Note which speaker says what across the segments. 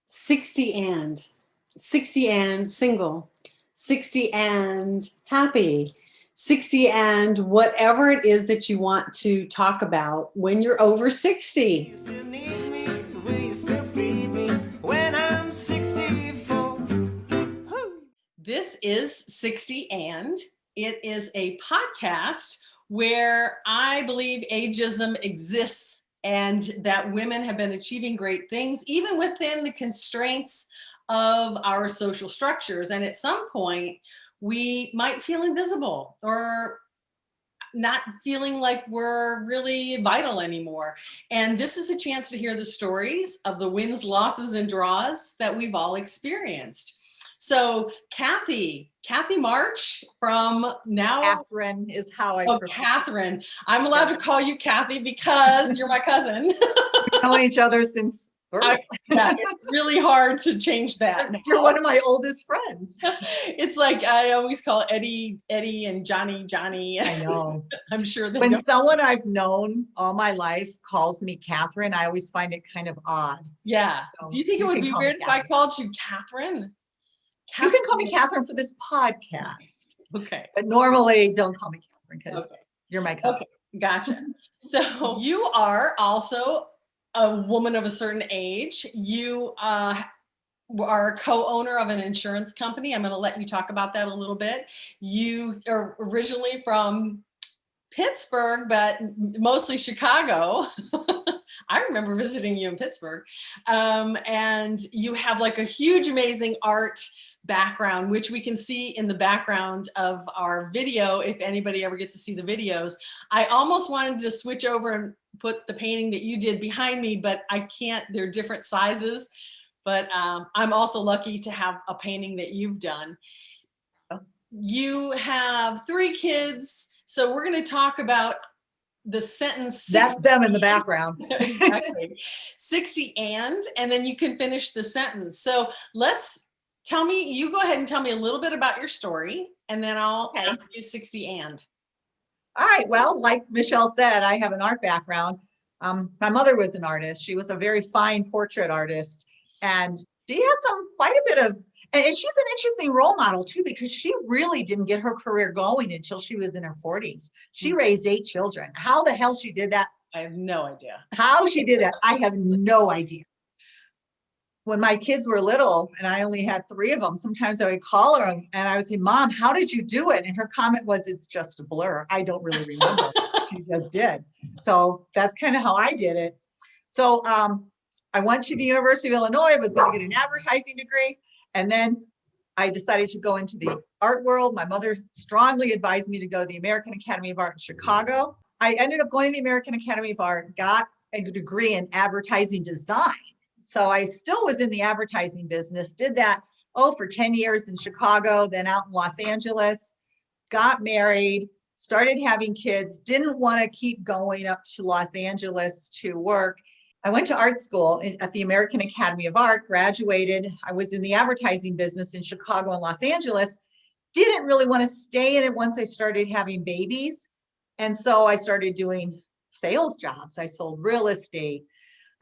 Speaker 1: 60 and 60 and single, 60 and happy, 60 and whatever it is that you want to talk about when you're over 60.
Speaker 2: You still need me, will you still feed me when I'm 64?
Speaker 1: This is 60 and it is a podcast where I believe ageism exists and that women have been achieving great things, even within the constraints of our social structures. And at some point, we might feel invisible or not feeling like we're really vital anymore. And this is a chance to hear the stories of the wins, losses, and draws that we've all experienced. So Kathy March from now.
Speaker 3: Catherine is how I prefer.
Speaker 1: Catherine. I'm allowed to call you Kathy because you're my cousin.
Speaker 3: We've known each other since birth.
Speaker 1: Yeah, it's really hard to change that.
Speaker 3: You're one of my oldest friends.
Speaker 1: It's like I always call Eddie and Johnny.
Speaker 3: I know.
Speaker 1: I'm sure that
Speaker 3: when someone I've known all my life calls me Catherine, I always find it kind of odd.
Speaker 1: Yeah.
Speaker 3: So
Speaker 1: do you think it would be weird if I called you Catherine?
Speaker 3: You can call me Catherine for this podcast.
Speaker 1: Okay.
Speaker 3: But normally don't call me Catherine because you're my cousin.
Speaker 1: Okay. Gotcha. So you are also a woman of a certain age. You are a co-owner of an insurance company. I'm going to let you talk about that a little bit. You are originally from Pittsburgh, but mostly Chicago. I remember visiting you in Pittsburgh. And you have like a huge, amazing art background, which we can see in the background of our video if anybody ever gets to see the videos. I almost wanted to switch over and put the painting that you did behind me, but I can't. They're different sizes. But I'm also lucky to have a painting that you've done. You have 3 kids. So we're going to talk about the sentence.
Speaker 3: That's them in the background.
Speaker 1: Exactly. 60 and then you can finish the sentence. So you go ahead and tell me a little bit about your story, and then I'll ask you 60 and.
Speaker 3: All right. Well, like Michelle said, I have an art background. My mother was an artist. She was a very fine portrait artist. And she has quite a bit of, and she's an interesting role model too, because she really didn't get her career going until she was in her 40s. She raised 8 children. How the hell she did that?
Speaker 1: I have no idea.
Speaker 3: How she did that, I have no idea. When my kids were little and I only had 3 of them, sometimes I would call her and I would say, Mom, how did you do it? And her comment was, it's just a blur. I don't really remember. She just did. So that's kind of how I did it. So I went to the University of Illinois, was going to get an advertising degree. And then I decided to go into the art world. My mother strongly advised me to go to the American Academy of Art in Chicago. I ended up going to the American Academy of Art, got a degree in advertising design. So I still was in the advertising business, did that, for 10 years in Chicago, then out in Los Angeles, got married, started having kids, didn't want to keep going up to Los Angeles to work. I went to art school at the American Academy of Art, graduated. I was in the advertising business in Chicago and Los Angeles, didn't really want to stay in it once I started having babies. And so I started doing sales jobs. I sold real estate.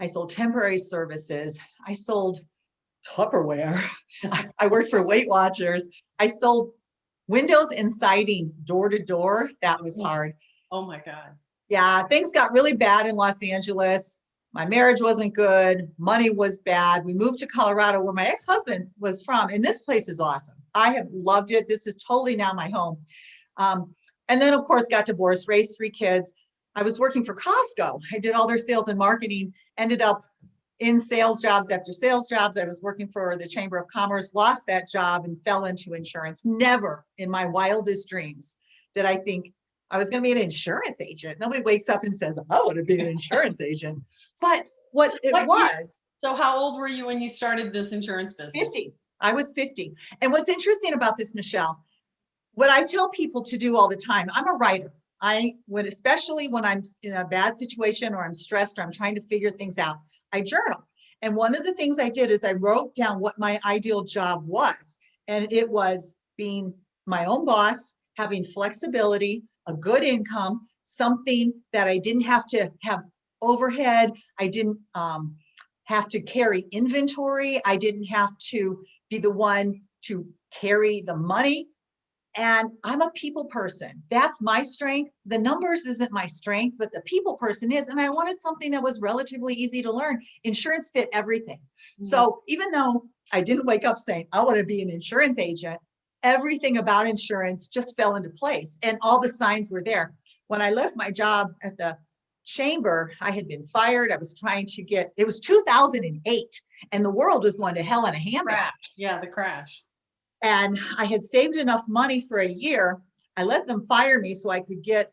Speaker 3: I sold temporary services. I sold Tupperware. I worked for Weight Watchers. I sold windows and siding door to door. That was hard.
Speaker 1: Oh my God.
Speaker 3: Yeah, things got really bad in Los Angeles. My marriage wasn't good. Money was bad. We moved to Colorado, where my ex-husband was from. And this place is awesome. I have loved it. This is totally now my home. And then, of course, got divorced, raised 3 kids. I was working for Costco. I did all their sales and marketing, ended up in sales jobs after sales jobs. I was working for the Chamber of Commerce, lost that job and fell into insurance. Never in my wildest dreams did I think I was going to be an insurance agent. Nobody wakes up and says, I want to be an insurance agent. But was.
Speaker 1: So how old were you when you started this insurance business?
Speaker 3: 50. I was 50. And what's interesting about this, Michelle, what I tell people to do all the time, I'm a writer. Especially when I'm in a bad situation or I'm stressed or I'm trying to figure things out, I journal. And one of the things I did is I wrote down what my ideal job was. And it was being my own boss, having flexibility, a good income, something that I didn't have to have overhead. I didn't have to carry inventory. I didn't have to be the one to carry the money. And I'm a people person. That's my strength. The numbers isn't my strength, but the people person is. And I wanted something that was relatively easy to learn. Insurance fit everything. So even though I didn't wake up saying, I want to be an insurance agent, everything about insurance just fell into place and all the signs were there. When I left my job at the chamber, I had been fired. I was trying to it was 2008 and the world was going to hell in a handbasket.
Speaker 1: Yeah, the crash.
Speaker 3: And I had saved enough money for a year. I let them fire me so I could get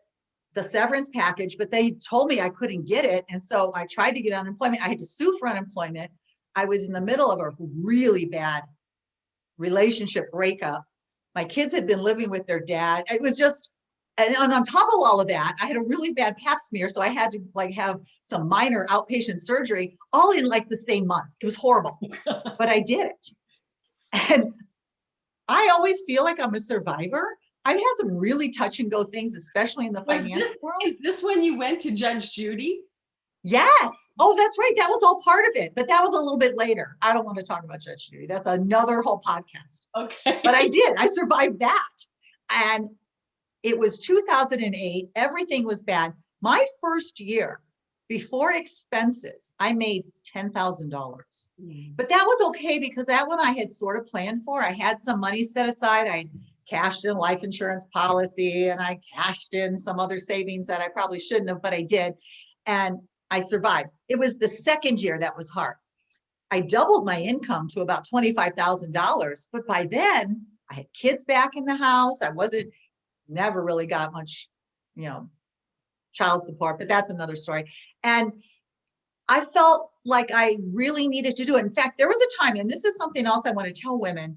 Speaker 3: the severance package, but they told me I couldn't get it. And so I tried to get unemployment. I had to sue for unemployment. I was in the middle of a really bad relationship breakup. My kids had been living with their dad. It was just, and on top of all of that, I had a really bad pap smear. So I had to have some minor outpatient surgery all in the same month. It was horrible, but I did it. And I always feel like I'm a survivor. I've had some really touch and go things, especially in the financial world.
Speaker 1: Is this when you went to Judge Judy?
Speaker 3: Yes. Oh, that's right. That was all part of it, but that was a little bit later. I don't want to talk about Judge Judy. That's another whole podcast.
Speaker 1: Okay.
Speaker 3: But I did. I survived that. And it was 2008. Everything was bad. My first year, before expenses, I made $10,000. But that was okay because that one I had sort of planned for. I had some money set aside. I cashed in life insurance policy and I cashed in some other savings that I probably shouldn't have, but I did. And I survived. It was the second year that was hard. I doubled my income to about $25,000. But by then I had kids back in the house. Never really got much, child support, but that's another story. And I felt like I really needed to do it. In fact, there was a time, and this is something else I want to tell women,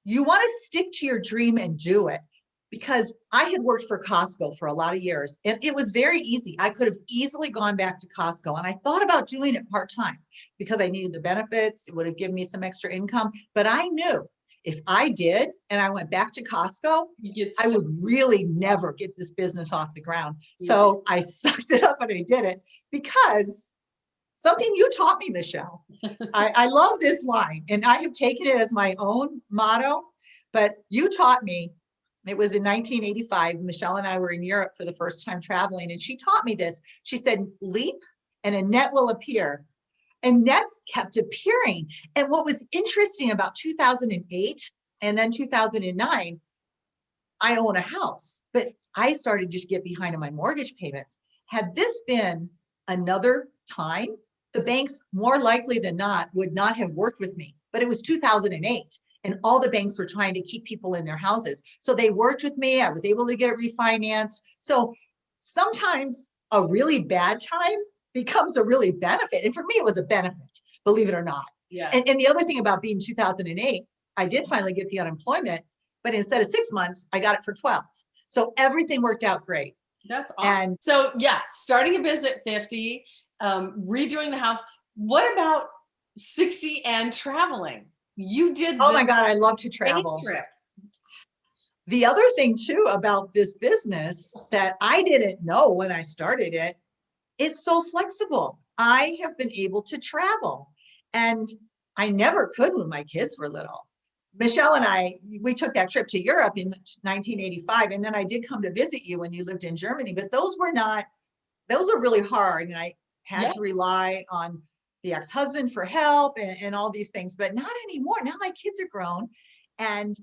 Speaker 3: you want to stick to your dream and do it. Because I had worked for Costco for a lot of years and it was very easy. I could have easily gone back to Costco and I thought about doing it part-time because I needed the benefits. It would have given me some extra income, but I knew if I did and I went back to Costco, I would really never get this business off the ground. So I sucked it up and I did it because something you taught me, Michelle. I love this line and I have taken it as my own motto, but you taught me. It was in 1985. Michelle and I were in Europe for the first time traveling, and she taught me this. She said, leap and a net will appear. And nets kept appearing. And what was interesting about 2008 and then 2009, I own a house, but I started to get behind on my mortgage payments. Had this been another time, the banks more likely than not would not have worked with me. But it was 2008. And all the banks were trying to keep people in their houses. So they worked with me. I was able to get it refinanced. So sometimes a really bad time becomes a really benefit. And for me, it was a benefit, believe it or not.
Speaker 1: Yeah.
Speaker 3: And the other thing about being 2008, I did finally get the unemployment, but instead of 6 months, I got it for 12. So everything worked out great.
Speaker 1: That's awesome. So yeah, starting a business at 50, redoing the house. What about 60 and traveling? You did.
Speaker 3: Oh my God, I love to travel.
Speaker 1: Trip.
Speaker 3: The other thing too about this business that I didn't know when I started it, it's so flexible. I have been able to travel and I never could when my kids were little. Michelle and I, we took that trip to Europe in 1985. And then I did come to visit you when you lived in Germany, but those were really hard. And I had to rely on the ex-husband for help and all these things, but not anymore. Now my kids are grown and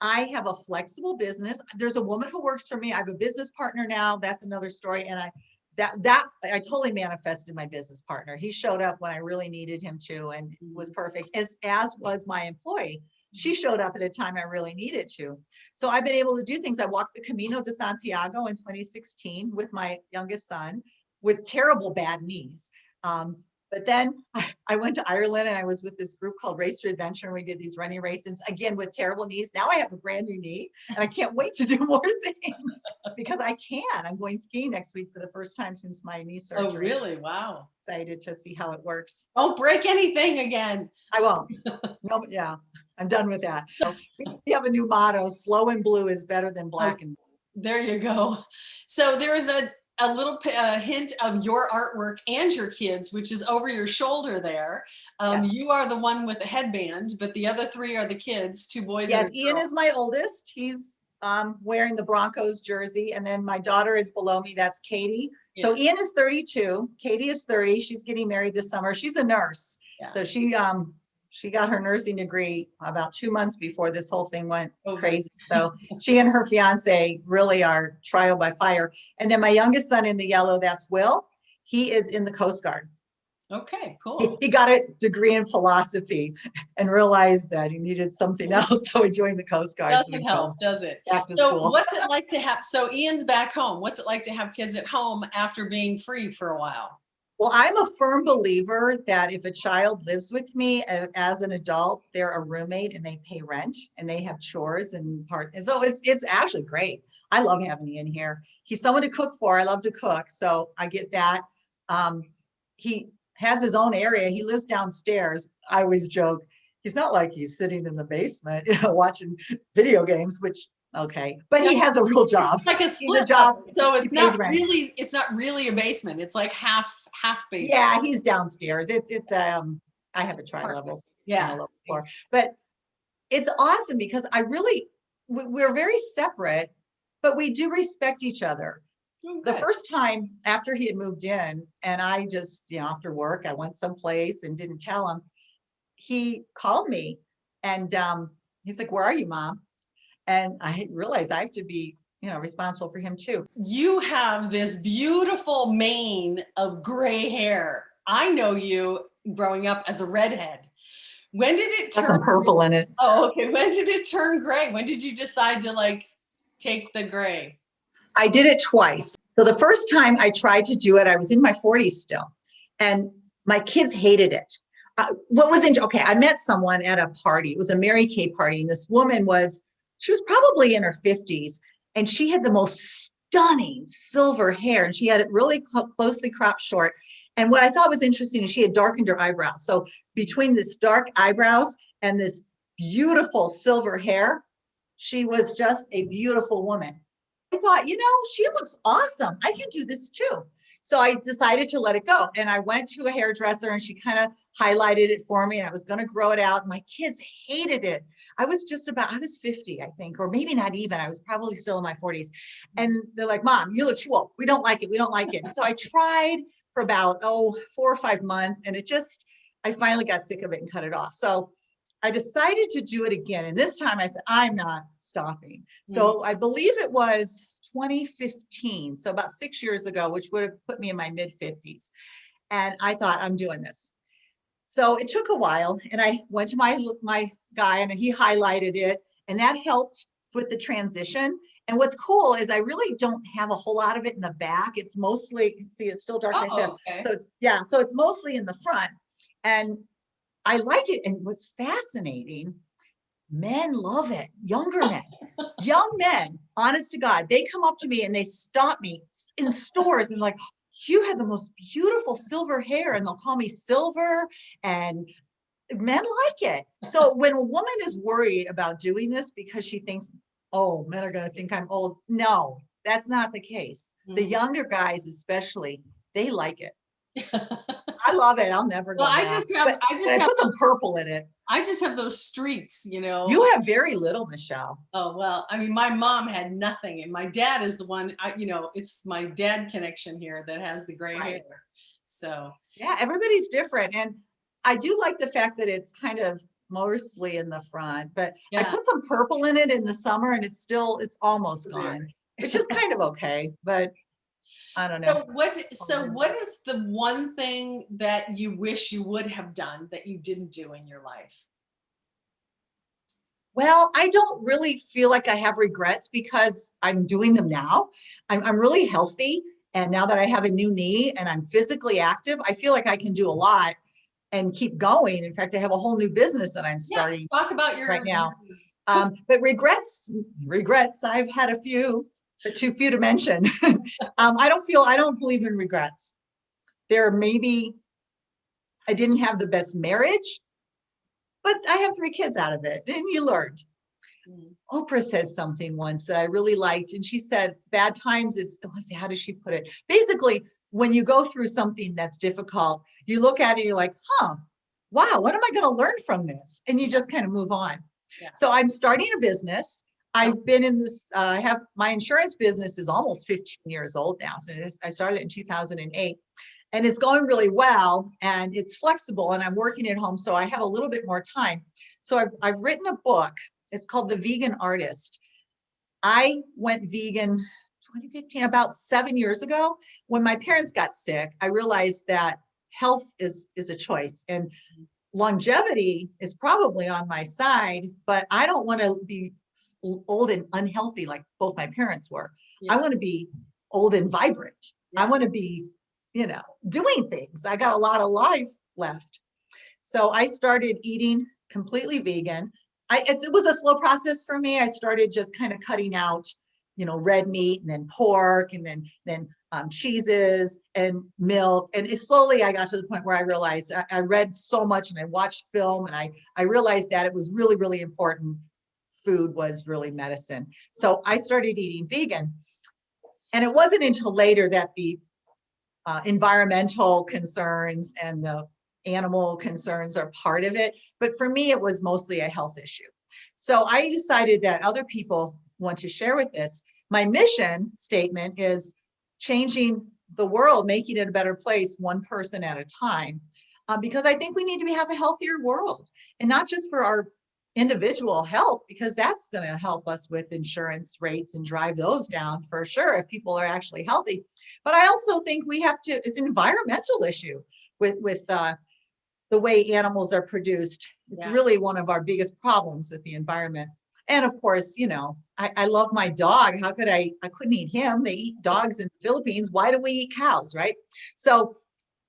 Speaker 3: I have a flexible business. There's a woman who works for me. I have a business partner now. That's another story. And I totally manifested my business partner. He showed up when I really needed him to, and was perfect, as was my employee. She showed up at a time I really needed to. So I've been able to do things. I walked the Camino de Santiago in 2016 with my youngest son with terrible bad knees. But then I went to Ireland and I was with this group called Race to Adventure. And we did these running races again with terrible knees. Now I have a brand new knee and I can't wait to do more things because I can. I'm going skiing next week for the first time since my knee surgery.
Speaker 1: Oh, really? Wow.
Speaker 3: Excited to see how it works.
Speaker 1: Don't break anything again.
Speaker 3: I won't. No, yeah, I'm done with that. So we have a new motto, slow and blue is better than black and blue.
Speaker 1: There you go. So there is hint of your artwork and your kids, which is over your shoulder there.
Speaker 3: Yes.
Speaker 1: You are the one with the headband, but the other three are the kids, two boys and
Speaker 3: Yes,
Speaker 1: a
Speaker 3: Ian
Speaker 1: girl.
Speaker 3: is my oldest. He's wearing the Broncos jersey, and then my daughter is below me. That's Katie. So
Speaker 1: Yeah.
Speaker 3: Ian is 32. Katie is 30. She's getting married this summer. She's a nurse.
Speaker 1: Yeah.
Speaker 3: So she got her nursing degree about 2 months before this whole thing went
Speaker 1: Oh, good.
Speaker 3: crazy. So she and her fiance really are trial by fire. And then my youngest son in the yellow, that's Will. He is in the Coast Guard.
Speaker 1: Okay, cool.
Speaker 3: He got a degree in philosophy and realized that he needed something else. So he joined the Coast Guard. So
Speaker 1: Doesn't
Speaker 3: he
Speaker 1: help, does it?
Speaker 3: back to
Speaker 1: So
Speaker 3: school.
Speaker 1: what's it like to have, so Ian's back home. What's it like to have kids at home after being free for a while?
Speaker 3: Well, I'm a firm believer that if a child lives with me as an adult, they're a roommate and they pay rent and they have chores and and so it's actually great. I love having Ian here. He's someone to cook for. I love to cook, so I get that. He has his own area. He lives downstairs. I always joke, he's not like he's sitting in the basement, watching video games, which okay, but he has a real job.
Speaker 1: It's like a
Speaker 3: He's
Speaker 1: split
Speaker 3: job.
Speaker 1: level. So
Speaker 3: He pays rent.
Speaker 1: it's not really a basement. It's like half basement.
Speaker 3: Yeah, he's downstairs. It's I have a tri-level on
Speaker 1: Yeah.
Speaker 3: the lower floor, but it's awesome because we're very separate, but we do respect each other.
Speaker 1: Oh,
Speaker 3: The
Speaker 1: good.
Speaker 3: first time after he had moved in, and I just, after work, I went someplace and didn't tell him. He called me and he's like, "Where are you, Mom?" And I realized I have to be, responsible for him too.
Speaker 1: You have this beautiful mane of gray hair. I know you growing up as a redhead. When did it
Speaker 3: Got some
Speaker 1: turn
Speaker 3: purple in it.
Speaker 1: Oh, okay. When did it turn gray? When did you decide to take the gray?
Speaker 3: I did it twice. So the first time I tried to do it, I was in my 40s still, and my kids hated it. I met someone at a party. It was a Mary Kay party, and this woman she was probably in her 50s, and she had the most stunning silver hair, and she had it really closely cropped short. And what I thought was interesting is she had darkened her eyebrows. So between this dark eyebrows and this beautiful silver hair, she was just a beautiful woman. I thought, she looks awesome. I can do this too. So I decided to let it go. And I went to a hairdresser and she kind of highlighted it for me, and I was going to grow it out. My kids hated it. I was 50, I think, or maybe not even. I was probably still in my 40s. And they're like, "Mom, you look too old. We don't like it. We don't like it." So I tried for about, 4 or 5 months. And I finally got sick of it and cut it off. So I decided to do it again. And this time I said, I'm not stopping. So I believe it was 2015. So about 6 years ago, which would have put me in my mid 50s. And I thought, I'm doing this. So it took a while, and I went to my guy and he highlighted it, and that helped with the transition. And what's cool is I really don't have a whole lot of it in the back. It's mostly, see, it's still dark right there.
Speaker 1: Okay.
Speaker 3: So it's mostly in the front. And I liked it. And what's fascinating, men love it. Younger men, young men, honest to God, they come up to me and they stop me in stores and like, "You have the most beautiful silver hair," and they'll call me Silver, and men like it. So when a woman is worried about doing this because she thinks, "Oh, men are going to think I'm old," no, that's not the case. The younger guys, especially, they like it. I love it. I'll never go
Speaker 1: Well,
Speaker 3: back. But I put some purple in it.
Speaker 1: I just have those streaks,
Speaker 3: You have very little, Michelle.
Speaker 1: Oh, well, I mean, my mom had nothing, and my dad is the one, it's my dad connection here that has the gray hair. So
Speaker 3: yeah, everybody's different. And I do like the fact that it's kind of mostly in the front, but I put some purple in it in the summer and it's almost gone, which is kind of okay, but I don't know.
Speaker 1: So what is the one thing that you wish you would have done that you didn't do in your life?
Speaker 3: Well, I don't really feel like I have regrets because I'm doing them now. I'm really healthy. And now that I have a new knee and I'm physically active, I feel like I can do a lot and keep going. In fact, I have a whole new business that I'm starting
Speaker 1: talk about your
Speaker 3: right now. But regrets, I've had a few, but too few to mention. I don't believe in regrets. Maybe I didn't have the best marriage, but I have 3 kids out of it, and you learned. Oprah said something once that I really liked, and she said, bad times, let's see, how does she put it? Basically, when you go through something that's difficult, you look at it, you're like, wow, what am I going to learn from this? And you just kind of move on.
Speaker 1: Yeah.
Speaker 3: So I'm starting a business. I've been in this, I have my insurance business is almost 15 years old now. So I started in 2008. And it's going really well, and it's flexible, and I'm working at home, so I have a little bit more time. So I've written a book. It's called The Vegan Artist. I went vegan 2015, about 7 years ago. When my parents got sick, I realized that health is a choice, and longevity is probably on my side, but I don't want to be old and unhealthy like both my parents were. I want to be old and vibrant. I want to be, doing things. I got a lot of life left. So I started eating completely vegan. It was a slow process for me. I started just kind of cutting out, red meat, and then pork, and then cheeses and milk. And slowly I got to the point where I realized I read so much, and I watched film, and I realized that it was really, really important. Food was really medicine. So I started eating vegan. And it wasn't until later that the environmental concerns and the animal concerns are part of it. But for me, it was mostly a health issue. So I decided that other people want to share with this. My mission statement is changing the world, making it a better place, one person at a time, because I think we need to have a healthier world, and not just for our individual health, because that's going to help us with insurance rates and drive those down for sure if people are actually healthy. But I also think we have to, it's an environmental issue with the way animals are produced. It's really one of our biggest problems with the environment. And of course, I love my dog. How could I couldn't eat him. They eat dogs in the Philippines. Why do we eat cows, right? So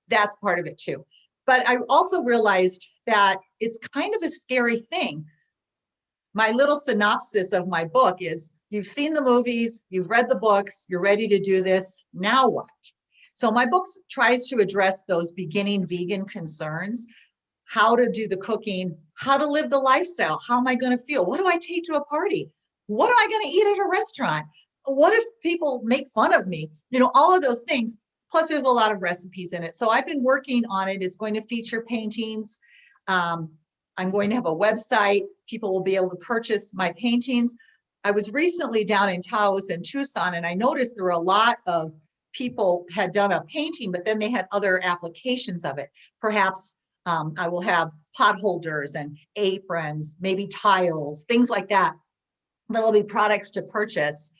Speaker 3: that's part of it too. But I also realized that it's kind of a scary thing. My little synopsis of my book is, you've seen the movies, you've read the books, you're ready to do this. Now what? So my book tries to address those beginning vegan concerns, how to do the cooking, how to live the lifestyle. How am I going to feel? What do I take to a party? What am I going to eat at a restaurant? What if people make fun of me? All of those things. Plus, there's a lot of recipes in it. So I've been working on it. It's going to feature paintings. I'm going to have a website. People will be able to purchase my paintings. I was recently down in Taos and Tucson, and I noticed there were a lot of people had done a painting, but then they had other applications of it. Perhaps I will have pot holders and aprons, maybe tiles, things like that. That'll be products to purchase.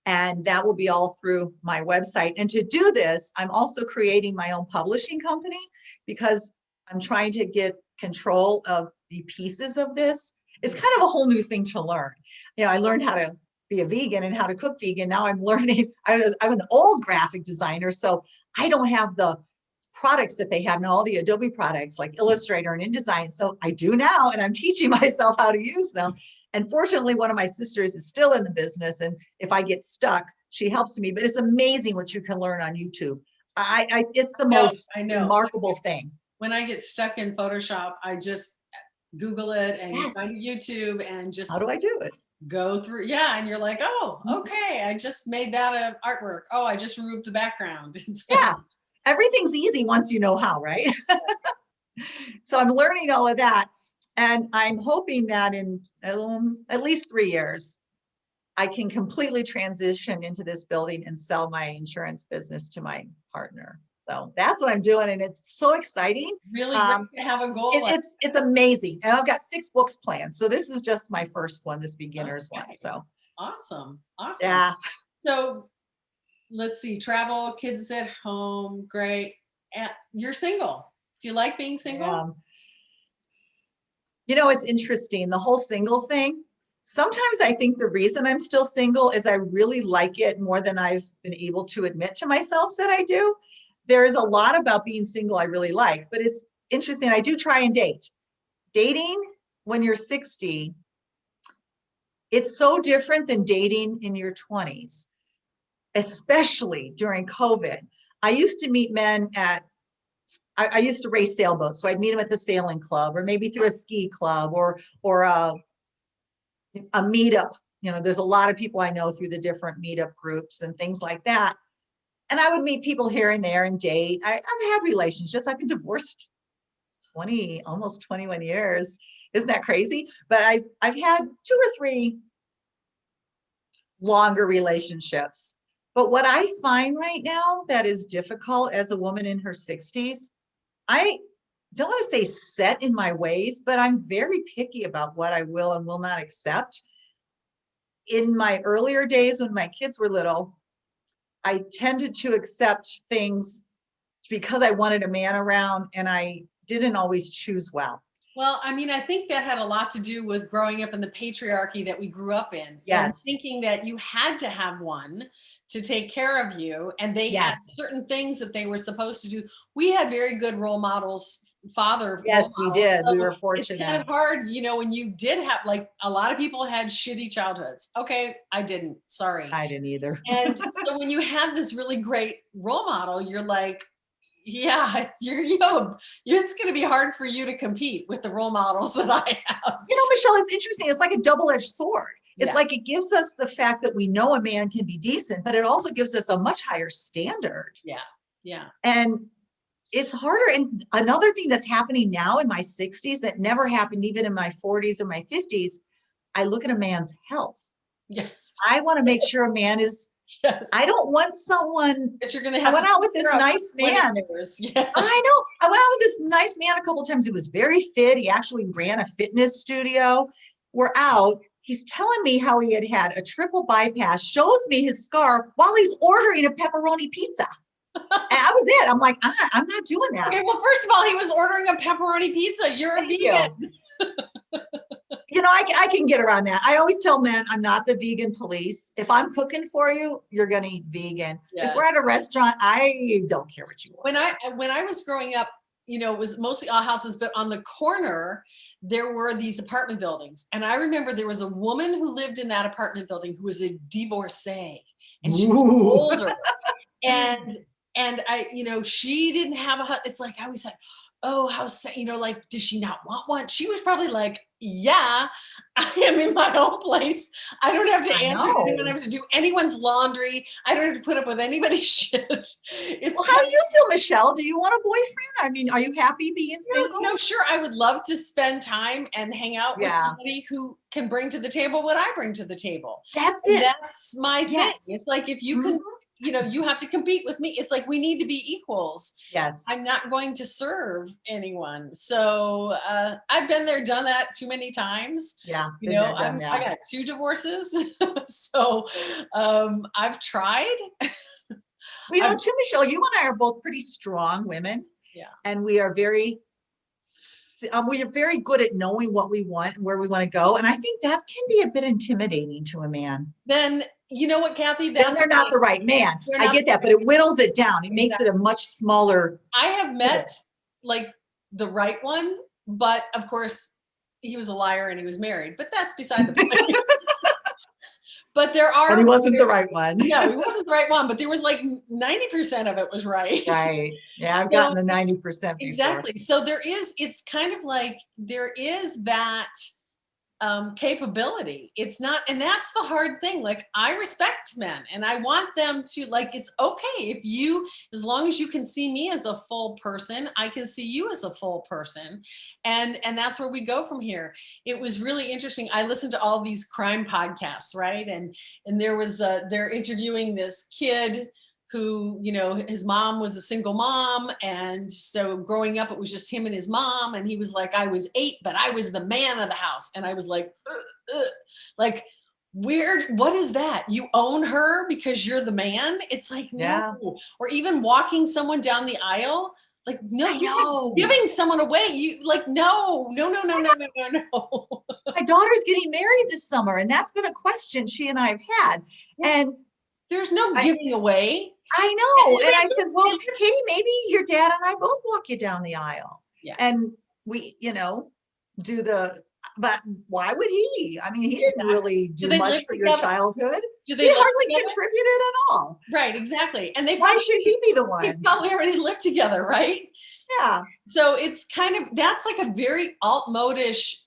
Speaker 3: And that will be all through my website. And to do this, I'm also creating my own publishing company, because I'm trying to get control of the pieces of this. It's kind of a whole new thing to learn. I learned how to be a vegan and how to cook vegan. Now I'm learning, I'm an old graphic designer, so I don't have the products that they have now, all the Adobe products like Illustrator and InDesign. So I do now, and I'm teaching myself how to use them. And fortunately, one of my sisters is still in the business, and if I get stuck, she helps me. But it's amazing what you can learn on YouTube. It's the most remarkable thing.
Speaker 1: When I get stuck in Photoshop, I just Google it and
Speaker 3: Yes.
Speaker 1: find YouTube and just
Speaker 3: How do I do it?
Speaker 1: Go through. Yeah. And you're like, oh, okay. I just made that a artwork. Oh, I just removed the background.
Speaker 3: Yeah. Everything's easy once you know how, right? So I'm learning all of that. And I'm hoping that in at least 3 years, I can completely transition into this building and sell my insurance business to my partner. So that's what I'm doing. And it's so exciting.
Speaker 1: Really great to have a goal.
Speaker 3: It's amazing. And I've got 6 books planned. So this is just my first one, this beginner's one. So
Speaker 1: awesome.
Speaker 3: Yeah.
Speaker 1: So let's see, travel, kids at home. Great. And you're single. Do you like being single?
Speaker 3: It's interesting, the whole single thing. Sometimes I think the reason I'm still single is I really like it more than I've been able to admit to myself that I do. There's a lot about being single I really like, but it's interesting. I do try and date. Dating when you're 60, it's so different than dating in your 20s, especially during COVID. I used to meet men I used to race sailboats, so I'd meet them at the sailing club, or maybe through a ski club, or a meetup. There's a lot of people I know through the different meetup groups and things like that. And I would meet people here and there and date. I've had relationships. I've been divorced almost 21 years. Isn't that crazy? But I've had 2 or 3 longer relationships. But what I find right now that is difficult as a woman in her 60s, I don't want to say set in my ways, but I'm very picky about what I will and will not accept. In my earlier days when my kids were little, I tended to accept things because I wanted a man around, and I didn't always choose well.
Speaker 1: Well, I mean, I think that had a lot to do with growing up in the patriarchy that we grew up in.
Speaker 3: Yes.
Speaker 1: And thinking that you had to have one to take care of you, and they had
Speaker 3: Yes.
Speaker 1: certain things that they were supposed to do. We had very good role models,
Speaker 3: Yes, we did. We were
Speaker 1: It's kind
Speaker 3: fortunate.
Speaker 1: of hard, when you did have, like, a lot of people had shitty childhoods. Okay, I didn't. Sorry.
Speaker 3: I didn't either.
Speaker 1: And so when you have this really great role model, you're like, yeah, it's going to be hard for you to compete with the role models that I have.
Speaker 3: Michelle, it's interesting. It's like a double-edged sword. It's
Speaker 1: Yeah.
Speaker 3: like it gives us the fact that we know a man can be decent, but it also gives us a much higher standard.
Speaker 1: Yeah. Yeah.
Speaker 3: And it's harder. And another thing that's happening now in my 60s that never happened even in my 40s or my 50s, I look at a man's health.
Speaker 1: Yes.
Speaker 3: I want to make sure a man is,
Speaker 1: Yes.
Speaker 3: I don't want someone,
Speaker 1: But you're going to
Speaker 3: I
Speaker 1: have
Speaker 3: went
Speaker 1: to
Speaker 3: out with this
Speaker 1: figure out
Speaker 3: nice
Speaker 1: what
Speaker 3: man.
Speaker 1: it is. Yeah.
Speaker 3: I know. I went out with this nice man a couple of times. He was very fit. He actually ran a fitness studio. We're out. He's telling me how he had a triple bypass, shows me his scar while he's ordering a pepperoni pizza. And that was it. I'm like, I'm not doing that.
Speaker 1: Okay, well, first of all, he was ordering a pepperoni pizza. You're a
Speaker 3: Thank
Speaker 1: vegan.
Speaker 3: I can get around that. I always tell men I'm not the vegan police. If I'm cooking for you, you're going to eat vegan.
Speaker 1: Yeah.
Speaker 3: If we're at a restaurant, I don't care what you want.
Speaker 1: When I was growing up, it was mostly all houses, but on the corner, there were these apartment buildings. And I remember there was a woman who lived in that apartment building who was a divorcee, and she was older. And I, she didn't have it's like, I always said, oh, how sad, like, does she not want one? She was probably like, yeah, I am in my own place. I don't have to answer. I don't have to do anyone's laundry. I don't have to put up with anybody's shit.
Speaker 3: How do you feel, Michelle? Do you want a boyfriend? I mean, are you happy being single?
Speaker 1: No, sure. I would love to spend time and hang out with somebody who can bring to the table what I bring to the table.
Speaker 3: That's it.
Speaker 1: That's my thing. It's like, if you can, you have to compete with me. It's like, we need to be equals.
Speaker 3: Yes.
Speaker 1: I'm not going to serve anyone. So I've been there, done that too many times.
Speaker 3: Yeah.
Speaker 1: I got 2 divorces. So I've tried.
Speaker 3: Well, too, Michelle, you and I are both pretty strong women.
Speaker 1: Yeah.
Speaker 3: And we are very good at knowing what we want and where we want to go. And I think that can be a bit intimidating to a man.
Speaker 1: Then, you know what, Kathy?
Speaker 3: Then they're not the right man. I get that, but it whittles it down. It makes it a much smaller.
Speaker 1: I have met like the right one, but of course he was a liar and he was married, but that's beside the point. But there are.
Speaker 3: And he wasn't the right one.
Speaker 1: Yeah, he wasn't the right one, but there was like 90% of it was right.
Speaker 3: Right. Yeah, I've gotten the 90% before.
Speaker 1: Exactly. So it's kind of like, there is that capability. It's not, and that's the hard thing. Like, I respect men and I want them to, like, it's okay as long as you can see me as a full person, I can see you as a full person. And that's where we go from here. It was really interesting. I listened to all these crime podcasts, right? And there was, they're interviewing this kid who, his mom was a single mom. And so growing up, it was just him and his mom. And he was like, I was 8, but I was the man of the house. And I was like, like, weird. What is that? You own her because you're the man? It's like, no. Or even walking someone down the aisle. Like, no, you're giving someone away. You like, no. My
Speaker 3: daughter's getting married this summer. And that's been a question she and I have had. And there's
Speaker 1: no giving away.
Speaker 3: I know. And I said, well, Katie, maybe your dad and I both walk you down the aisle.
Speaker 1: Yeah.
Speaker 3: And we, but why would he? I mean, he didn't really do much for your childhood. He hardly contributed at all.
Speaker 1: Right, exactly. And
Speaker 3: why should he be the one?
Speaker 1: They probably already lived together, right?
Speaker 3: Yeah.
Speaker 1: So it's kind of, that's like a very alt-modish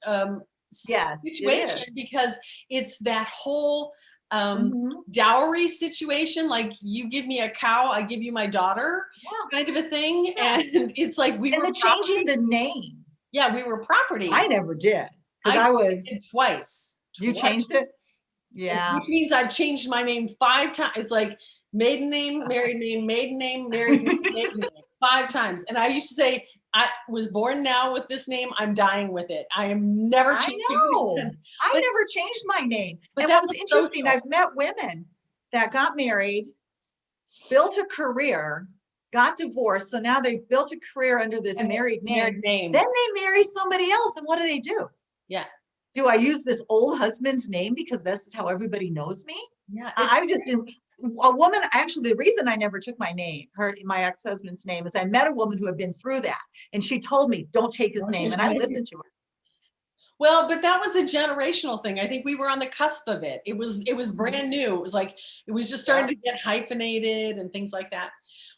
Speaker 3: Yes, it
Speaker 1: situation
Speaker 3: is.
Speaker 1: because it's that whole
Speaker 3: Mhm.
Speaker 1: dowry situation. Like you give me a cow, I give you my daughter
Speaker 3: Yeah.
Speaker 1: kind of a thing.
Speaker 3: Yeah.
Speaker 1: And it's like we
Speaker 3: And
Speaker 1: were
Speaker 3: the changing
Speaker 1: property.
Speaker 3: the name,
Speaker 1: Yeah, we were property.
Speaker 3: I never did, because
Speaker 1: I
Speaker 3: I was,
Speaker 1: did twice.
Speaker 3: you
Speaker 1: Twice.
Speaker 3: changed it? Yeah.
Speaker 1: Which means I've changed my name 5 times. It's like maiden name, married name, maiden name, married name, maiden name, 5 times. And I used to say, I was born now with this name. I'm dying with it. I am never
Speaker 3: I
Speaker 1: changing it
Speaker 3: know.
Speaker 1: again.
Speaker 3: I
Speaker 1: But,
Speaker 3: never changed my name.
Speaker 1: but
Speaker 3: And
Speaker 1: that
Speaker 3: what was
Speaker 1: was
Speaker 3: interesting,
Speaker 1: social.
Speaker 3: I've met women that got married, built a career, got divorced. So now they've built a career under this
Speaker 1: And
Speaker 3: married
Speaker 1: married
Speaker 3: name.
Speaker 1: name.
Speaker 3: Then they marry somebody else. And what do?
Speaker 1: Yeah.
Speaker 3: Do I use this old husband's name because this is how everybody knows me?
Speaker 1: Yeah.
Speaker 3: I just didn't. A woman, actually, the reason I never took my name, my ex-husband's name, is I met a woman who had been through that. And she told me, don't take his name. And I listened to her.
Speaker 1: Well, but that was a generational thing. I think we were on the cusp of it. It was brand new. It was like, it was just starting to get hyphenated and things like that.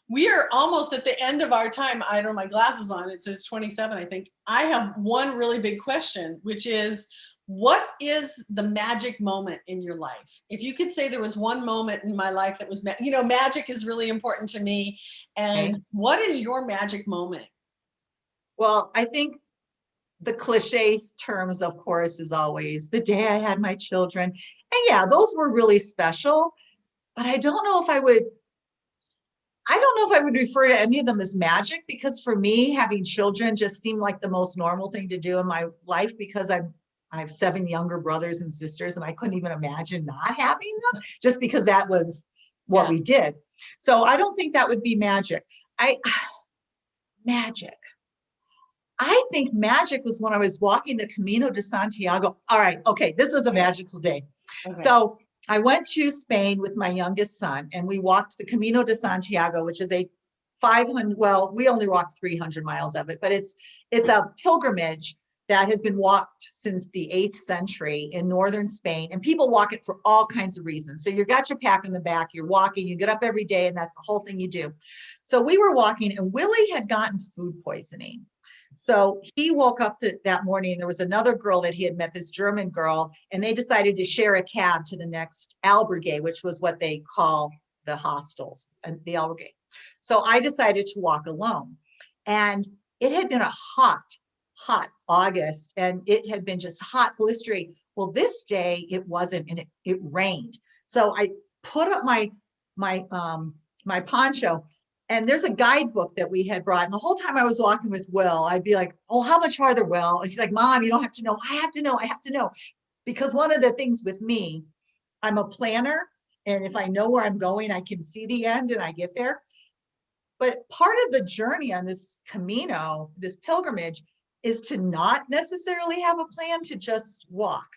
Speaker 1: We are almost at the end of our time. I don't know, my glasses on, it says 27, I think. I have one really big question, which is, what is the magic moment in your life? If you could say there was one moment in my life that was, magic is really important to me. And what is your magic moment?
Speaker 3: Well, I think the cliche terms, of course, is always the day I had my children. And yeah, those were really special, but I don't know if I would refer to any of them as magic, because for me, having children just seemed like the most normal thing to do in my life, because I have 7 younger brothers and sisters, and I couldn't even imagine not having them, just because that was what we did. So I don't think that would be magic. Magic. I think magic was when I was walking the Camino de Santiago. All right. Okay. This was a magical day. Okay. So I went to Spain with my youngest son, and we walked the Camino de Santiago, which is a 500, well, we only walked 300 miles of it, but it's a pilgrimage that has been walked since the 8th century in northern Spain, and people walk it for all kinds of reasons. So you got your pack in the back, you're walking, you get up every day, and that's the whole thing you do. So we were walking, and Willie had gotten food poisoning. So he woke up that morning, and there was another girl that he had met, this German girl, and they decided to share a cab to the next albergue, which was what they call the hostels and the albergue. So I decided to walk alone, and it had been a hot August, and it had been just hot, blistery. Well, this day it wasn't, and it rained. So I put up my poncho. And there's a guidebook that we had brought. And the whole time I was walking with Will, I'd be like, oh, how much farther, Will? And he's like, Mom, you don't have to know. I have to know. I have to know. Because one of the things with me, I'm a planner. And if I know where I'm going, I can see the end and I get there. But part of the journey on this Camino, this pilgrimage, is to not necessarily have a plan, to just walk.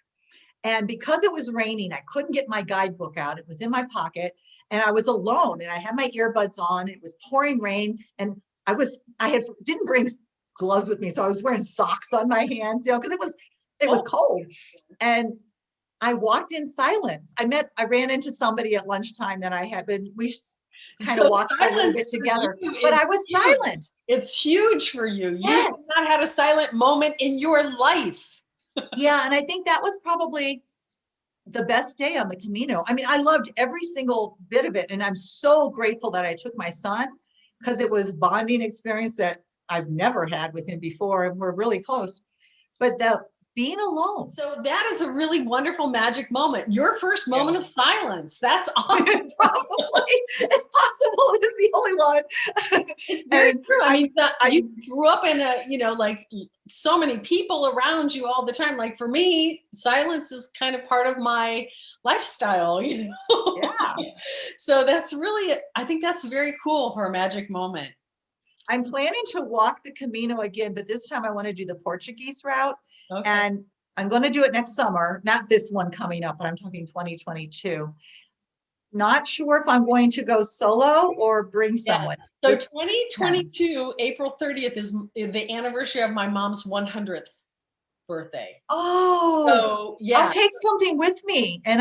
Speaker 3: And because it was raining, I couldn't get my guidebook out. It was in my pocket. And I was alone, and I had my earbuds on. It was pouring rain, and I didn't bring gloves with me, so I was wearing socks on my hands, because it was cold. And I walked in silence. I ran into somebody at lunchtime that we kind of walked for a little bit together, but I was silent.
Speaker 1: It's huge for you. You have not had a silent moment in your life.
Speaker 3: Yeah, and I think that was probably the best day on the Camino. I mean, I loved every single bit of it. And I'm so grateful that I took my son, because it was a bonding experience that I've never had with him before. And we're really close, but being alone.
Speaker 1: So that is a really wonderful magic moment. Your first moment of silence. That's awesome.
Speaker 3: Probably. It's possible. It is the only one.
Speaker 1: It's very true. I mean, you grew up in like so many people around you all the time. Like for me, silence is kind of part of my lifestyle, Yeah. So I think that's very cool for a magic moment.
Speaker 3: I'm planning to walk the Camino again, but this time I want to do the Portuguese route. Okay. And I'm going to do it next summer, not this one coming up, but I'm talking 2022. Not sure if I'm going to go solo or bring someone.
Speaker 1: So 2022, April 30th is the anniversary of my mom's 100th birthday.
Speaker 3: Oh, so yeah. I'll take something with me, and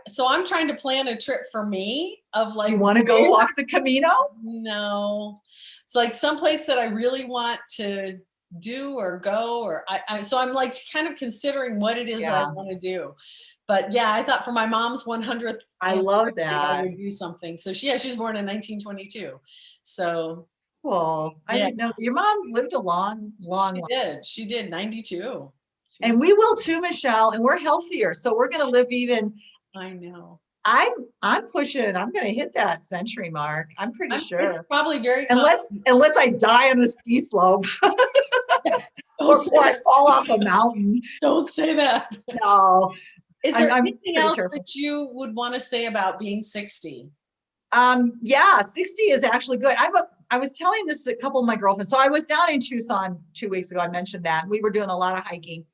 Speaker 1: So I'm trying to plan a trip for me of like.
Speaker 3: You want to go walk the Camino?
Speaker 1: No, it's like someplace that I really want to do or go, or so I'm like kind of considering what it is that I
Speaker 3: Yeah.
Speaker 1: want to do. But yeah, I thought for my mom's 100th
Speaker 3: I love
Speaker 1: anniversary, I
Speaker 3: that.
Speaker 1: would do something. So she was born in 1922. So
Speaker 3: Cool. I
Speaker 1: yeah,
Speaker 3: didn't know your mom lived a long, long
Speaker 1: she
Speaker 3: life.
Speaker 1: did. She did 92. She was,
Speaker 3: And we will too, Michelle, and we're healthier. So we're going to live even.
Speaker 1: I know.
Speaker 3: I'm pushing, I'm going to hit that century mark. I'm pretty
Speaker 1: It's
Speaker 3: sure.
Speaker 1: probably very
Speaker 3: Unless I die on a ski slope or I fall off a mountain.
Speaker 1: Don't say that.
Speaker 3: No,
Speaker 1: Is there
Speaker 3: I'm
Speaker 1: anything
Speaker 3: pretty
Speaker 1: else
Speaker 3: careful.
Speaker 1: that you would want to say about being 60?
Speaker 3: Yeah, 60 is actually good. I was telling this to a couple of my girlfriends. So I was down in Tucson 2 weeks ago. I mentioned that we were doing a lot of hiking,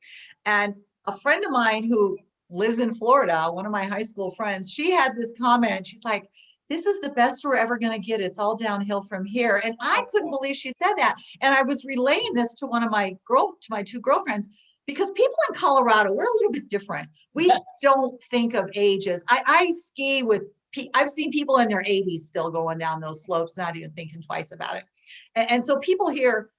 Speaker 3: and a friend of mine who lives in Florida, one of my high school friends, she had this comment. She's like, "This is the best we're ever going to get. It's all downhill from here." And I couldn't believe she said that. And I was relaying this to my two girlfriends, because people in Colorado, we're a little bit different. We don't think of ages. I ski with I've seen people in their 80s still going down those slopes, not even thinking twice about it. And so people here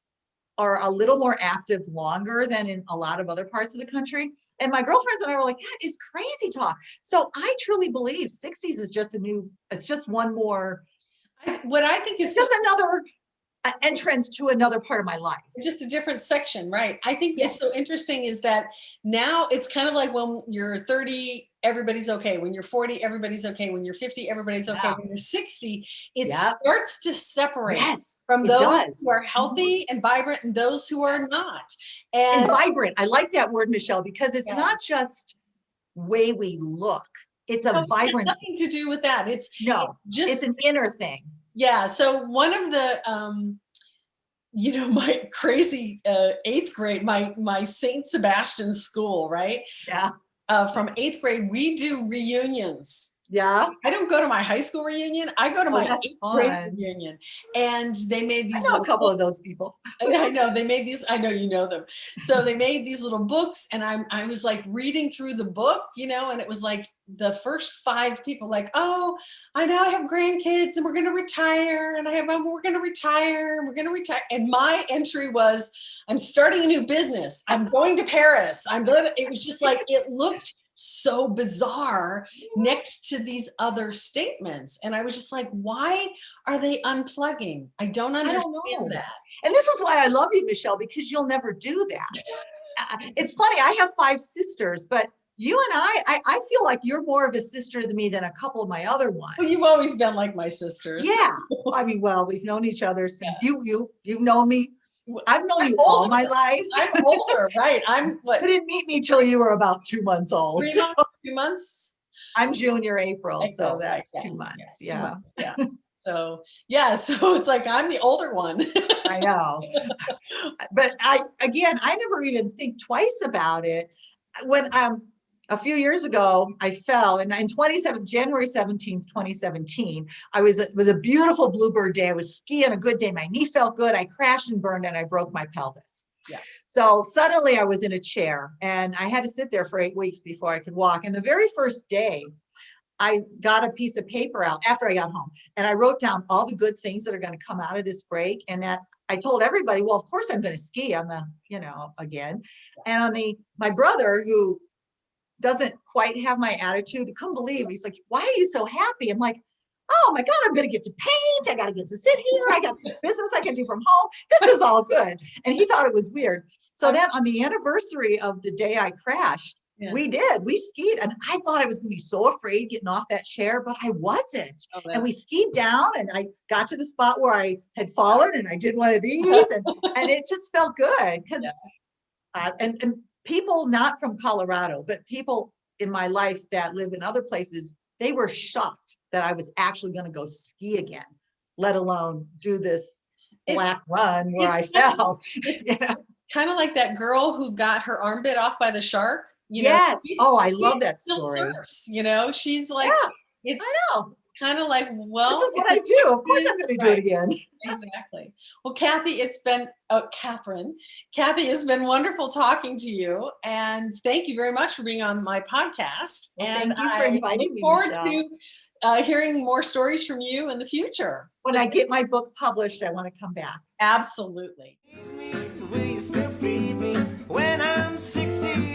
Speaker 3: are a little more active longer than in a lot of other parts of the country. And my girlfriends and I were like, that is crazy talk. So I truly believe 60s is just it's just one more,
Speaker 1: What I think is
Speaker 3: it's just another entrance to another part of my life.
Speaker 1: just a different section, right? I think is so interesting is that now it's kind of like when you're 30, everybody's okay. When you're 40, everybody's okay. When you're 50, everybody's okay.
Speaker 3: Yeah.
Speaker 1: When you're 60, it
Speaker 3: Yep.
Speaker 1: starts to separate
Speaker 3: Yes,
Speaker 1: from
Speaker 3: it
Speaker 1: those
Speaker 3: does.
Speaker 1: who are healthy and vibrant and those who are not.
Speaker 3: And
Speaker 1: And
Speaker 3: vibrant. I like that word, Michelle, because it's
Speaker 1: Yeah.
Speaker 3: not just way we look. It's a
Speaker 1: no, it has
Speaker 3: vibrancy.
Speaker 1: nothing to do with that. It's just
Speaker 3: It's an inner thing.
Speaker 1: Yeah. So one of the my crazy 8th grade, my Saint Sebastian school, right?
Speaker 3: Yeah.
Speaker 1: From 8th grade, we do reunions.
Speaker 3: Yeah.
Speaker 1: I don't go to my high school reunion. I go to my
Speaker 3: That's
Speaker 1: 8th grade
Speaker 3: fun.
Speaker 1: reunion. And they made
Speaker 3: I
Speaker 1: these
Speaker 3: know a couple of those people.
Speaker 1: I know they made these. I know you know them. So they made these little books, and I was like reading through the book, and it was like the first 5 people, like, oh, I now have grandkids, and we're going to retire, and we're going to retire, and we're going to retire. And my entry was, I'm starting a new business. I'm going to Paris. It was just like it looked so bizarre next to these other statements, and I was just like, why are they unplugging? I don't understand that.
Speaker 3: And this is why I love you, Michelle, because you'll never do that. It's funny. I have 5 sisters, but you and I feel like you're more of a sister to me than a couple of my other ones.
Speaker 1: Well, you've always been like my sisters.
Speaker 3: Yeah. I mean, well, we've known each other since you've known me. I've known you all my life.
Speaker 1: I'm older, right? I'm what?
Speaker 3: You didn't meet me till you were about 2 months old.
Speaker 1: 3 months, 2 months?
Speaker 3: I'm junior April, so
Speaker 1: April,
Speaker 3: that's
Speaker 1: right,
Speaker 3: 2 months.
Speaker 1: Yeah, 2
Speaker 3: Yeah.
Speaker 1: months, yeah. So it's like I'm the older one.
Speaker 3: I know. But I never even think twice about it. When a few years ago, I fell, and in January 17th, 2017, it was a beautiful bluebird day. I was skiing a good day. My knee felt good. I crashed and burned, and I broke my pelvis.
Speaker 1: Yeah.
Speaker 3: So suddenly I was in a chair, and I had to sit there for 8 weeks before I could walk. And the very first day, I got a piece of paper out after I got home, and I wrote down all the good things that are going to come out of this break. And that I told everybody, well, of course I'm going to ski on again. And my brother, who doesn't quite have my attitude, couldn't believe, he's like, why are you so happy? I'm like, oh my God, I'm going to get to paint. I got to get to sit here. I got this business I can do from home. This is all good. And he thought it was weird. So then on the anniversary of the day I crashed, we skied, and I thought I was going to be so afraid getting off that chair, but I wasn't. And we skied down, and I got to the spot where I had fallen, and I did one of these, and it just felt good because, and people not from Colorado, but people in my life that live in other places, they were shocked that I was actually going to go ski again, let alone do this black run where I fell.
Speaker 1: Kind of like that girl who got her arm bit off by the shark.
Speaker 3: Yes. I love that story.
Speaker 1: She's like, I know. Kind of like, well,
Speaker 3: this is what I do. Of course I'm going to do it again.
Speaker 1: Exactly. Well, Kathy, Catherine, it's been wonderful talking to you. And thank you very much for being on my podcast.
Speaker 3: Well,
Speaker 1: and
Speaker 3: thank you for inviting me,
Speaker 1: forward
Speaker 3: Michelle.
Speaker 1: to hearing more stories from you in the future.
Speaker 3: When I get my book published, I want to come back.
Speaker 1: Absolutely.
Speaker 2: The way you ways to feed me when I'm 60